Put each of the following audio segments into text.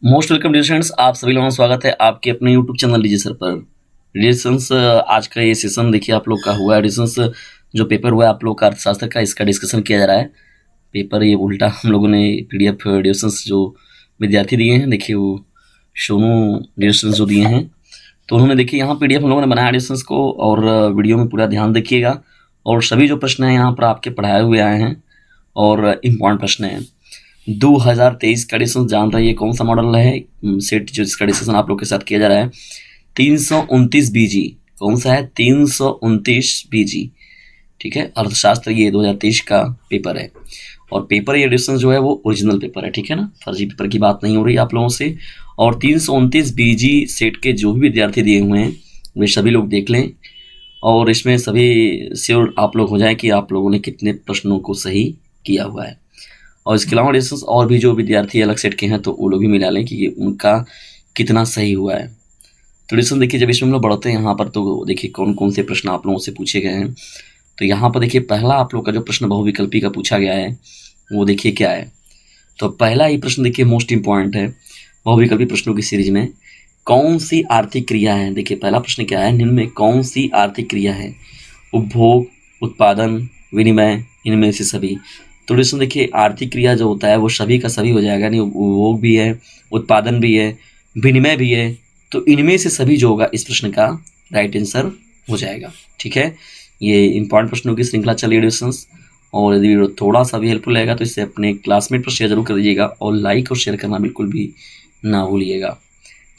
Most welcome dear students, आप सभी लोगों का स्वागत है आपके अपने यूट्यूब चैनल डीजे सर पर। डियर स्टूडेंट्स, आज का ये सेशन देखिए आप लोग का हुआ है। डियर स्टूडेंट्स, जो पेपर हुआ है आप लोग का अर्थशास्त्र का, इसका डिस्कशन किया जा रहा है। पेपर ये उल्टा हम लोगों ने पीडीएफ डियर स्टूडेंट्स जो विद्यार्थी दिए हैं, देखिए वो सोनू डियर स्टूडेंट्स जो दिए हैं, तो उन्होंने देखिए यहाँ पीडीएफ हम लोगों ने बनाया डियर स्टूडेंट्स को, और वीडियो में पूरा ध्यान देखिएगा। और सभी जो प्रश्न हैं यहाँ पर आपके पढ़ाए हुए आए हैं और इम्पॉर्टेंट प्रश्न हैं। 2023 का डिस्कशन जान रही है कौन सा मॉडल है सेट जो इसका डिस्कशन आप लोग के साथ किया जा रहा है। 329 बीजी कौन सा है? 329 बीजी, ठीक है। अर्थशास्त्र ये 2023 का पेपर है, और पेपर ये डिस्कशन जो है वो ओरिजिनल पेपर है, ठीक है ना, फर्जी पेपर की बात नहीं हो रही आप लोगों से। और 329 बीजी सेट के जो भी विद्यार्थी दिए हुए हैं वे सभी लोग देख लें, और इसमें सभी श्योर आप लोग हो जाए कि आप लोगों ने कितने प्रश्नों को सही किया हुआ है। और इसके अलावा डिस्टेंस और भी जो विद्यार्थी अलग सेट के हैं तो वो लोग भी मिला लें कि ये उनका कितना सही हुआ है। तो डिस्टेंस देखिए, जब इसमें हम लोग बढ़ते हैं यहाँ पर तो देखिए कौन कौन से प्रश्न आप लोगों से पूछे गए हैं। तो यहाँ पर देखिए पहला आप लोग का जो प्रश्न बहुविकल्पी का पूछा गया है वो देखिए क्या है। तो पहला ही प्रश्न देखिए मोस्ट इम्पॉर्टेंट है बहुविकल्पी प्रश्नों की सीरीज में। कौन सी आर्थिक क्रिया है? देखिए पहला प्रश्न क्या है, निम्न में कौन सी आर्थिक क्रिया है? उपभोग, उत्पादन, विनिमय, इनमें से सभी। तो दोस्तों देखिए आर्थिक क्रिया जो होता है वो सभी का सभी हो जाएगा, नहीं उपभोग भी है, उत्पादन भी है, विनिमय भी है, तो इनमें से सभी जो होगा इस प्रश्न का राइट आंसर हो जाएगा, ठीक है। ये इंपॉर्टेंट प्रश्नों की श्रृंखला चलिए डिस्कशंस, और यदि वीडियो थोड़ा सा भी हेल्पफुल रहेगा तो इसे अपने क्लासमेट पर शेयर जरूर कर दीजिएगा, और लाइक और शेयर करना बिल्कुल भी ना भूलिएगा।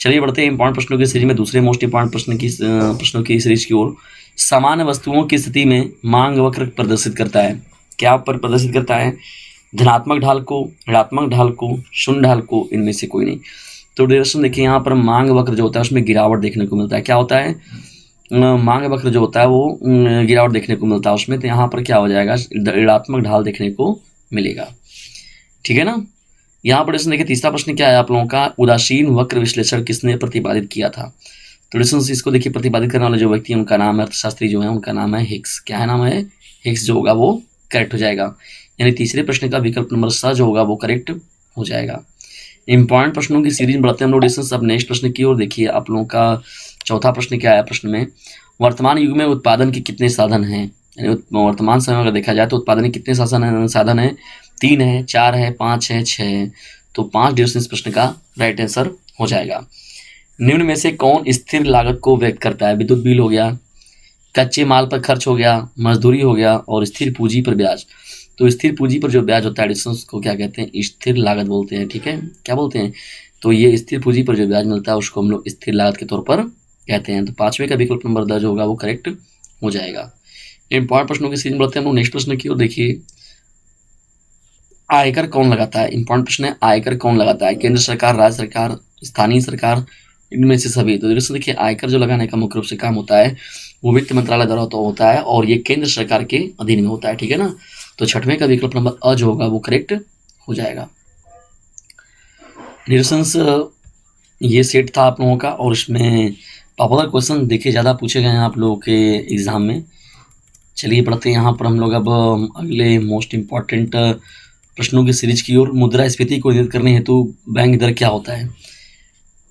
चलिए बढ़ते हैं इंपॉर्टेंट प्रश्नों की सीरीज में दूसरे मोस्ट इंपॉर्टेंट प्रश्नों की सीरीज की ओर। सामान्य वस्तुओं की स्थिति में मांग वक्र प्रदर्शित करता है, क्या पर प्रदर्शित करता है? धनात्मक ढाल को, ऋणात्मक ढाल को, शून्य ढाल को, इनमें से कोई नहीं। तो डिरेक्शन देखिए यहाँ पर मांग वक्र जो होता है उसमें गिरावट देखने को मिलता है। क्या होता है? मांग वक्र जो होता है वो गिरावट देखने को मिलता है उसमें, तो यहाँ पर क्या हो जाएगा? ऋणात्मक ढाल देखने को मिलेगा, ठीक है ना। यहाँ पर देखिए तीसरा प्रश्न क्या है आप लोगों का, उदासीन वक्र विश्लेषण किसने प्रतिपादित किया था? तो डिस्टेंस इसको देखिए प्रतिपादित करने वाले जो व्यक्ति है उनका नाम है, अर्थशास्त्री जो है उनका नाम है हिग्स। क्या है नाम है? हिग्स जो होगा वो करेक्ट हो जाएगा, यानी तीसरे प्रश्न का विकल्प नंबर सा जो होगा वो करेक्ट हो जाएगा। इंपॉर्टेंट प्रश्नों की सीरीज बढ़ते हैं हम लोग डिस्टेंस। अब नेक्स्ट प्रश्न की ओर देखिए आप लोगों का चौथा प्रश्न क्या है प्रश्न में, वर्तमान युग में उत्पादन के कितने साधन हैं? यानी वर्तमान समय में अगर देखा जाए तो उत्पादन के कितने साधन है? 3 है, 4 है, 5 है, 6 है। तो 5 डिस्टेंस प्रश्न का राइट आंसर हो जाएगा। निम्न में से कौन स्थिर लागत को व्यक्त करता है? विद्युत बिल हो गया, कच्चे माल पर खर्च हो गया, मजदूरी हो गया, और स्थिर पूंजी पर ब्याज। तो स्थिर पूंजी पर जो ब्याज होता है डिस्टेंस को क्या कहते हैं? स्थिर लागत बोलते हैं, ठीक है। क्या बोलते हैं? तो ये स्थिर पूंजी पर जो ब्याज मिलता है उसको हम लोग स्थिर लागत के तौर पर कहते हैं। तो 5वें का विकल्प नंबर द जो होगा वो करेक्ट हो जाएगा। इंपॉर्टेंट प्रश्नों की सीरीज बढ़ते हैं हम लोग नेक्स्ट प्रश्न की ओर। देखिए आयकर कौन लगाता है? इंपॉर्टेंट प्रश्न है, आयकर कौन लगाता है? केंद्र सरकार, राज्य सरकार, स्थानीय सरकार, इनमें से सभी। तो दोस्तों देखिए आयकर जो लगाने का मुख्य रूप से काम होता है वो वित्त मंत्रालय द्वारा तो होता है, और ये केंद्र सरकार के अधीन में होता है, ठीक है ना। तो 6वें का विकल्प नंबर अ जो होगा वो करेक्ट हो जाएगा। निरसंस ये सेट था आप लोगों का, और इसमें पॉपुलर क्वेश्चन देखिए ज़्यादा पूछे गए हैं आप लोगों के एग्जाम में। चलिए पढ़ते हैं यहाँ पर हम लोग अब अगले मोस्ट इम्पॉर्टेंट प्रश्नों की सीरीज की ओर। मुद्रास्फीति को निर्धारित करने हेतु बैंक दर क्या होता है?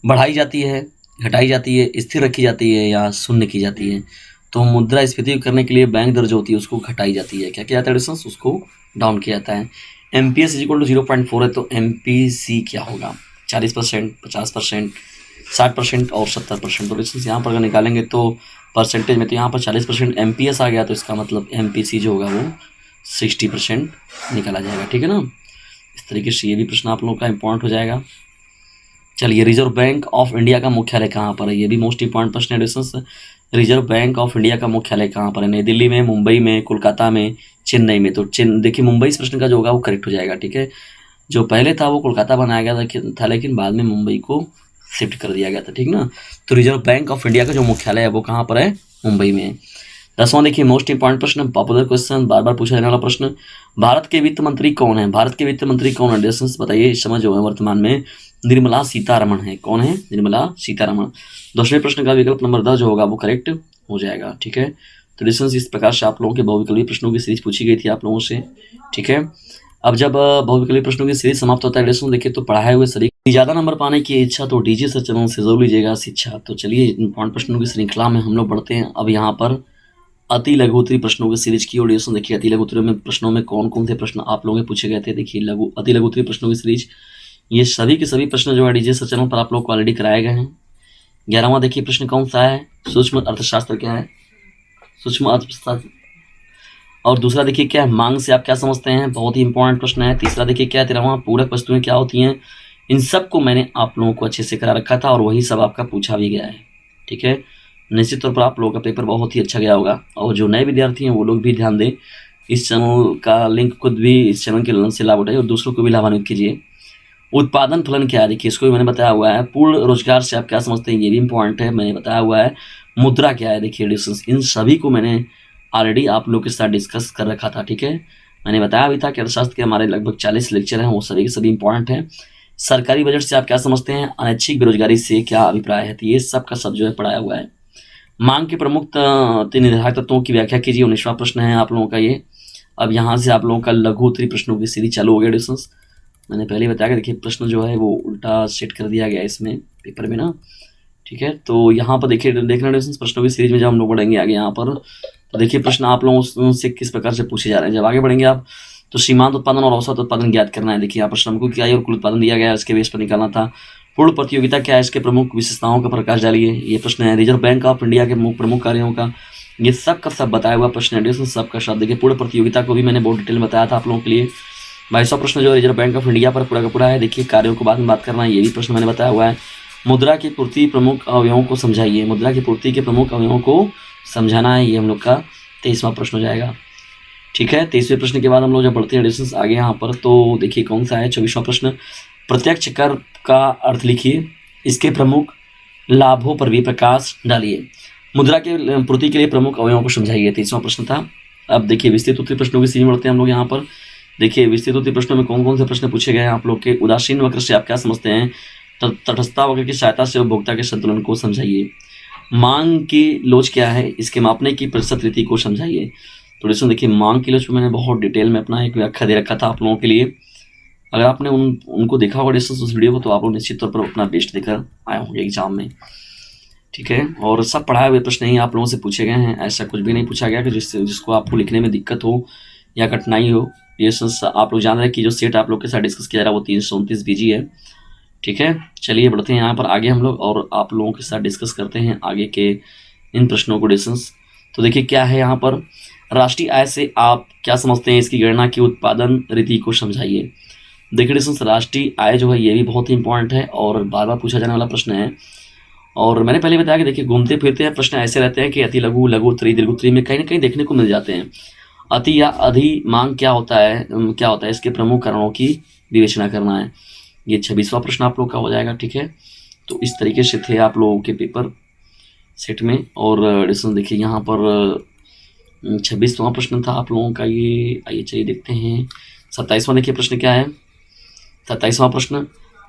बढ़ाई जाती है, घटाई जाती है, स्थिर रखी जाती है, या शून्य की जाती है? तो मुद्रास्फीति करने के लिए बैंक दर जो होती है उसको घटाई जाती है। क्या किया जाता है डिस्टेंस? उसको डाउन किया जाता है। MPS इक्वल टू 0.4 है, तो MPC क्या होगा? 40%, 50%, 60% और 70%। तो डिस्टेंस यहाँ पर अगर निकालेंगे तो परसेंटेज में तो यहाँ पर 40% MPS आ गया, तो इसका मतलब MPC जो होगा वो 60% निकाला जाएगा, ठीक है ना। इस तरीके से ये भी प्रश्न आप लोगों का इंपॉर्टेंट हो जाएगा। चलिए रिजर्व बैंक ऑफ इंडिया का मुख्यालय कहाँ पर है? ये भी मोस्ट इंपॉर्टेंट प्रश्न है distance. Reserve bank of India का मुख्यालय कहाँ पर है? नई दिल्ली में, मुंबई में, कोलकाता में, चेन्नई में। तो देखिए मुंबई इस प्रश्न का जो होगा वो करेक्ट हो जाएगा, ठीक है। जो पहले था वो कोलकाता बनाया गया था, लेकिन बाद में मुंबई को शिफ्ट कर दिया गया था, ठीक ना। तो रिजर्व बैंक ऑफ इंडिया का जो मुख्यालय है वो कहाँ पर है? मुंबई में है। 10वां देखिए मोस्ट इंपॉर्टेंट प्रश्न, पॉपुलर क्वेश्चन, बार बार पूछा जाने वाला प्रश्न। भारत के वित्त मंत्री कौन है? भारत के वित्त मंत्री कौन है? डिस्टेंस बताइए। इस समय जो है वर्तमान में निर्मला सीतारमण है। कौन है? निर्मला सीतारमण। 10वें प्रश्न का विकल्प नंबर 10 जो होगा वो करेक्ट हो जाएगा, ठीक है। तो डिस्टेंस इस प्रकार से आप लोगों के बहुविकल्पी प्रश्नों की सीरीज पूछी गई थी आप लोगों से, ठीक है। अब जब बहुविकल्पी प्रश्नों की सीरीज समाप्त होता है डिस्टेंस देखिए तो पढ़ाए हुए सभी ज़्यादा नंबर पाने की इच्छा तो डीजे सर चैनल से जरूर लीजिएगा शिक्षा। तो चलिए इंपॉर्टेंट प्रश्नों की श्रृंखला में हम लोग बढ़ते हैं। अब यहाँ पर अति लघु उत्तरीय प्रश्नों की सीरीज की ऑडियो देखिए। अति लघु उत्तरीय में प्रश्नों में कौन कौन से प्रश्न आप लोगों के पूछे गए थे। देखिए अति लघु उत्तरीय प्रश्नों की सीरीज, ये सभी के सभी प्रश्न जो है डीजे सर चैनल पर आप लोग को ऑलरेडी कराए गए हैं। 11वां देखिए प्रश्न कौन सा है, सूक्ष्म अर्थशास्त्र क्या है, सूक्ष्म अर्थशास्त्र। और दूसरा देखिए क्या है, मांग से आप क्या समझते हैं, बहुत ही इंपॉर्टेंट प्रश्न है। तीसरा देखिए क्या है, 13वां पूरक वस्तुएं क्या होती हैं। इन सब को मैंने आप लोगों को अच्छे से करा रखा था और वही सब आपका पूछा भी गया है। ठीक है, निश्चित तौर पर आप लोगों का पेपर बहुत ही अच्छा गया होगा। और जो नए विद्यार्थी हैं वो लोग भी ध्यान दें, इस चैनल का लिंक खुद भी इस चैनल के से लाभ उठाइए और दूसरों को भी लाभान्वित कीजिए। उत्पादन फलन क्या है, देखिए इसको भी मैंने बताया हुआ है। पूर्ण रोजगार से आप क्या समझते हैं, ये भी इंपॉर्टेंट है, मैंने बताया हुआ है। मुद्रा क्या है, देखिए डिस्टेंस, इन सभी को मैंने ऑलरेडी आप लोग के साथ डिस्कस कर रखा था। ठीक है, मैंने बताया भी था कि अर्थशास्त्र के हमारे लगभग 40 लेक्चर हैं, वो सभी के सभी इंपॉर्टेंट हैं। सरकारी बजट से आप क्या समझते हैं, अनैच्छिक बेरोजगारी से क्या अभिप्राय है, तो ये सब का सब जो है पढ़ाया हुआ है। मांग के प्रमुख निर्धारक तत्वों की व्याख्या कीजिए, 19वां प्रश्न है आप लोगों का ये। अब यहाँ से आप लोगों का लघु उत्तरीय प्रश्नों की सीरीज चालू हो गया डिस्टेंस। मैंने पहले बताया कि देखिए प्रश्न जो है वो उल्टा सेट कर दिया गया इसमें पेपर में ना। ठीक है, तो यहाँ पर देखिए देखना डिस्टेंस प्रश्नों की सीरीज में जब हम लोग बढ़ेंगे आगे यहाँ पर, तो देखिए प्रश्न आप लोगों से किस प्रकार से पूछे जा रहे हैं। जब आगे बढ़ेंगे आप तो सीमांत उत्पादन और औसत उत्पादन ज्ञात करना है। देखिए यहाँ पर श्रमिकों की आयु और कुल उत्पादन दिया गया है, इसके बेस पर निकालना था। पूर्ण प्रतियोगिता क्या है, इसके प्रमुख विशेषताओं का प्रकाश डालिए, ये प्रश्न है। रिजर्व बैंक ऑफ इंडिया के प्रमुख कार्यों का, ये सब का सब बताया हुआ प्रश्न है, सबका शब्द। देखिए पूर्ण प्रतियोगिता को भी मैंने बहुत डिटेल में बताया था आप लोगों के लिए। 22वां प्रश्न जो रिजर्व बैंक ऑफ इंडिया पर पूरा का पूरा है। देखिए कार्यों को बाद में बात करना है, ये भी प्रश्न मैंने बताया हुआ है। मुद्रा की पूर्ति प्रमुख अवयवों को समझाइए, मुद्रा की पूर्ति के प्रमुख अवयवों को समझाना है, ये हम लोग का 23वां प्रश्न हो जाएगा। ठीक है, 23वें प्रश्न के बाद हम लोग जब बढ़ते हैं डिस्टेंस आगे यहाँ पर, तो देखिए कौन सा है 24वां प्रश्न, प्रत्यक्ष कर का अर्थ लिखिए, इसके प्रमुख लाभों पर भी प्रकाश डालिए, मुद्रा के पूर्ति के लिए प्रमुख अवयवों को समझाइए, 23वां प्रश्न था। अब देखिए विस्तृत उत्तरीय प्रश्नों की सीरीज बढ़ते हैं हम लोग यहाँ पर। देखिए विस्तृत उत्तरीय प्रश्नों में कौन कौन से प्रश्न पूछे गए हैं आप लोग के। उदासीन वक्र से आप क्या समझते हैं, तटस्थता वक्र की सहायता से उपभोक्ता के संतुलन को समझाइए। मांग की लोच क्या है, इसके मापने की प्रतिशत रीति को समझाइए। तो डिस्टेंस देखिए मांग की लोच में मैंने बहुत डिटेल में अपना एक व्याख्या दे रखा था आप लोगों के लिए। अगर आपने उनको देखा होगा डिस्टेंस उस वीडियो को, तो आप लोग निश्चित तौर पर अपना बेस्ट देकर आए होंगे एग्जाम में। ठीक है, और सब पढ़ाए हुए प्रश्न ही आप लोगों से पूछे गए हैं, ऐसा कुछ भी नहीं पूछा गया कि जिसको आपको लिखने में दिक्कत हो या कठिनाई हो। ये आप लोग जान रहे हैं कि जो सेट आप लोग के साथ डिस्कस किया जा रहा है वो 329 बीजी है। ठीक है, चलिए बढ़ते हैं यहाँ पर आगे हम लोग और आप लोगों के साथ डिस्कस करते हैं आगे के इन प्रश्नों को डिस्टेंस। तो देखिए क्या है यहाँ पर, राष्ट्रीय आय से आप क्या समझते हैं, इसकी गणना की उत्पादन रीति को समझाइए। देखिए डिस्टेंस राष्ट्रीय आय जो है ये भी बहुत ही इंपॉर्टेंट है और बार बार पूछा जाने वाला प्रश्न है। और मैंने पहले बताया कि देखिए घूमते फिरते हैं प्रश्न ऐसे रहते हैं कि अति लघु, लघु उत्तरीय, दीर्घ उत्तरीय में कहीं ना कहीं देखने को मिल जाते हैं। अति या अधि मांग क्या होता है, इसके प्रमुख कारणों की विवेचना करना है। ये 26वां प्रश्न आप लोग का हो जाएगा। ठीक है, तो इस तरीके से थे आप लोगों के पेपर सेट में। और डिस्टेंस देखिए यहाँ पर 26वां प्रश्न था आप लोगों का ये। आइए चलिए देखते हैं 27वां। देखिए प्रश्न क्या है, 27वां प्रश्न,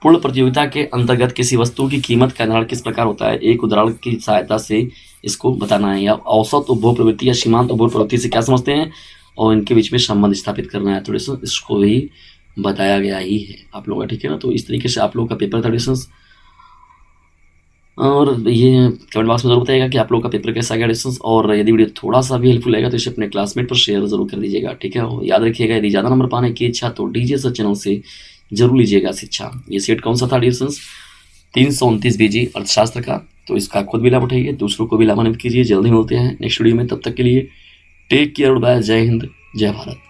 पूर्ण प्रतियोगिता के अंतर्गत किसी वस्तु की कीमत का निर्धारण किस प्रकार होता है, एक उदाहरण की सहायता से इसको बताना है। या औसत उपभोग प्रवृत्ति या सीमांत उपभोग प्रवृत्ति से क्या समझते हैं और इनके बीच में संबंध स्थापित करना है। तो इसको भी बताया गया ही है आप लोगों का। ठीक है ना, तो इस तरीके से आप लोगों का पेपर था डिस्टेंस। और ये कमेंट बॉक्स में जरूर बताइएगा कि आप लोगों का पेपर कैसा गया डिस्टेंस। और यदि वीडियो थोड़ा सा भी हेल्पफुल लगेगा तो इसे अपने क्लासमेट पर शेयर जरूर कर दीजिएगा। ठीक है, और याद रखिएगा यदि ज़्यादा नंबर पाने की इच्छा तो डीजे सर चैनल से जरूर लीजिएगा शिक्षा। ये सेट कौन सा था डिस्टेंस, 329 बीजी अर्थशास्त्र का। तो इसका खुद भी लाभ उठाइए, दूसरों को भी लाभान्वित कीजिए। जल्दी मिलते हैं नेक्स्ट वीडियो में, तब तक के लिए टेक केयर, बाय, जय हिंद, जय भारत।